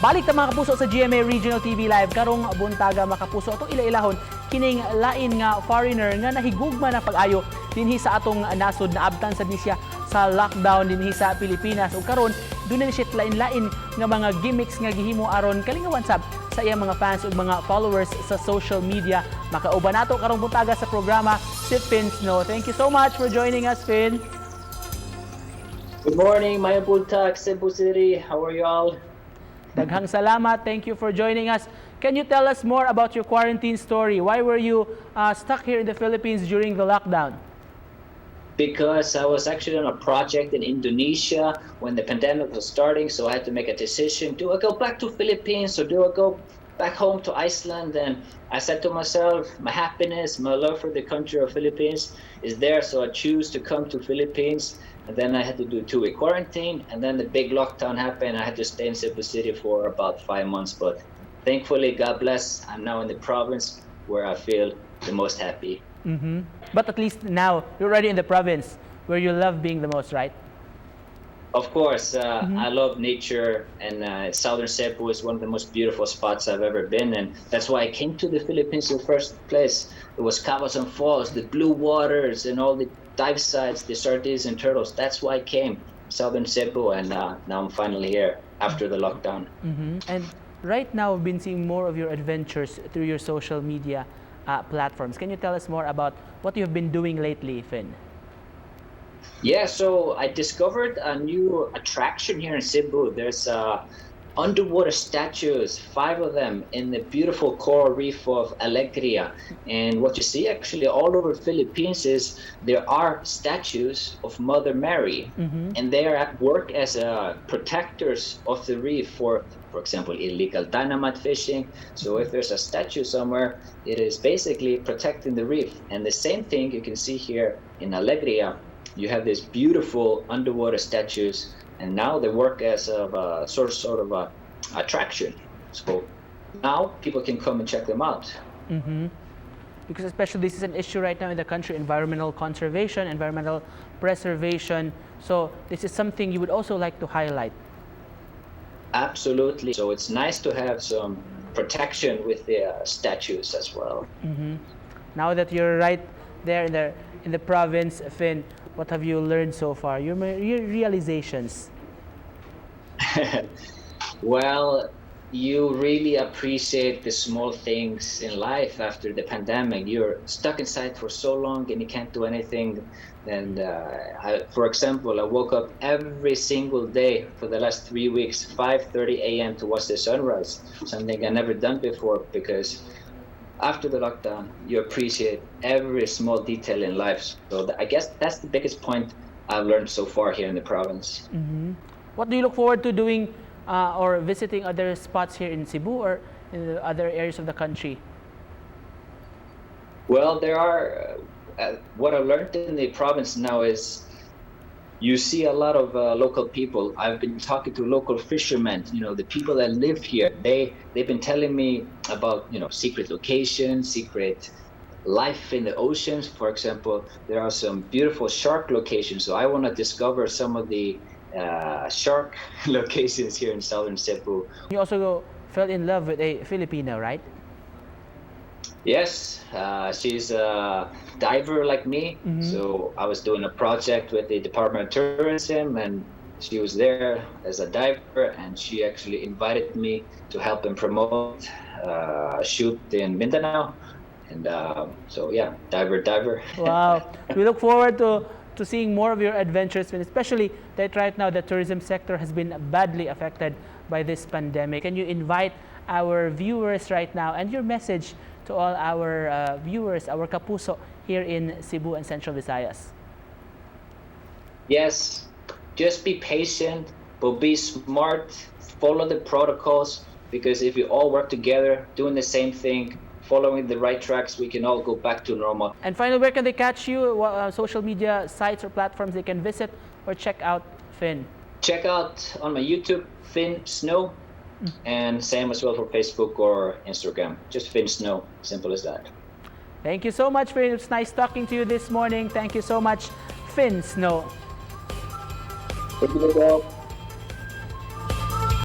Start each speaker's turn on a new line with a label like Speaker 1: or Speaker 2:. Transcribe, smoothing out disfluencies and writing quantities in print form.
Speaker 1: Balik ta mga kapuso sa GMA Regional TV Live karong buntaga mga kapuso atong ilailahon kining lain nga foreigner nga nahigugma na pag-ayo dinhi sa atong nasod na abtan sa nisya sa lockdown dinhi sa Pilipinas ug karon dunay siya lain-lain nga mga gimmicks nga gihimo aron kalingawan sab sa iyang mga fans ug mga followers sa social media. Makauban nato karong buntaga sa programa si Finn Snow. Thank you so much for joining us, Finn.
Speaker 2: Good morning, Maya Bultak, Cebu City. How are you all?
Speaker 1: Daghang salamat. Thank you for joining us. Can you tell us more about your quarantine story? Why were you stuck here in the Philippines during the lockdown?
Speaker 2: Because I was actually on a project in Indonesia when the pandemic was starting, so I had to make a decision. Do I go back to Philippines or do I go back home to Iceland? And I said to myself, my happiness, my love for the country of Philippines is there, so I choose to come to Philippines. And then I had to do a 2-week quarantine, and then the big lockdown happened. I had to stay in Cebu City for about 5 months, but thankfully, God bless, I'm now in the province where I feel the most happy.
Speaker 1: But at least now, you're already in the province where you love being the most, right?
Speaker 2: Of course, I love nature, and southern Cebu is one of the most beautiful spots I've ever been, and that's why I came to the Philippines in the first place. It was Cabazon Falls, the blue waters, and all the dive sites, the sardines and turtles. That's why I came, southern Cebu, and now I'm finally here after the lockdown.
Speaker 1: And right now, I've been seeing more of your adventures through your social media platforms. Can you tell us more about what you've been doing lately, Finn?
Speaker 2: Yeah, so I discovered a new attraction here in Cebu. There's underwater statues, 5 of them, in the beautiful coral reef of Alegria. And what you see actually all over Philippines is there are statues of Mother Mary, and they are at work as protectors of the reef for example, illegal dynamite fishing. So if there's a statue somewhere, it is basically protecting the reef. And the same thing you can see here in Alegria. You have these beautiful underwater statues, and now they work as a sort of a attraction. So now people can come and check them out.
Speaker 1: Because especially this is an issue right now in the country, environmental conservation, environmental preservation. So this is something you would also like to highlight.
Speaker 2: Absolutely. So it's nice to have some protection with the statues as well.
Speaker 1: Now that you're right there in the province, Finn, what have you learned so far? Your realizations?
Speaker 2: Well, you really appreciate the small things in life after the pandemic. You're stuck inside for so long and you can't do anything. And for example, I woke up every single day for the last 3 weeks, 5:30 a.m. to watch the sunrise, something I never done before, because after the lockdown, you appreciate every small detail in life. So I guess that's the biggest point I've learned so far here in the province.
Speaker 1: What do you look forward to doing or visiting other spots here in Cebu or in the other areas of the country?
Speaker 2: Well, there are, what I learned in the province now is you see a lot of local people. I've been talking to local fishermen, the people that live here. They've been telling me about, secret locations, secret life in the oceans. For example, there are some beautiful shark locations. So I want to discover some of the shark locations here in southern Cebu.
Speaker 1: You also fell in love with a Filipino, right?
Speaker 2: Yes, she's a diver like me. So I was doing a project with the Department of Tourism, and she was there as a diver, and she actually invited me to help and promote a shoot in Mindanao. And so yeah, diver.
Speaker 1: Wow. We look forward to seeing more of your adventures, and especially that right now the tourism sector has been badly affected by this pandemic. Can you invite our viewers right now and your message to all our viewers, our kapuso here in Cebu and Central Visayas?
Speaker 2: Yes, just be patient, but be smart, follow the protocols, because if we all work together, doing the same thing, following the right tracks, we can all go back to normal.
Speaker 1: And finally, where can they catch you? What social media sites or platforms they can visit or check out Finn?
Speaker 2: Check out on my YouTube, Finn Snow, and same as well for Facebook or Instagram. Just Finn Snow, simple as that.
Speaker 1: Thank you so much, Finn. It's nice talking to you this morning. Thank you so much, Finn Snow.
Speaker 2: Thank you,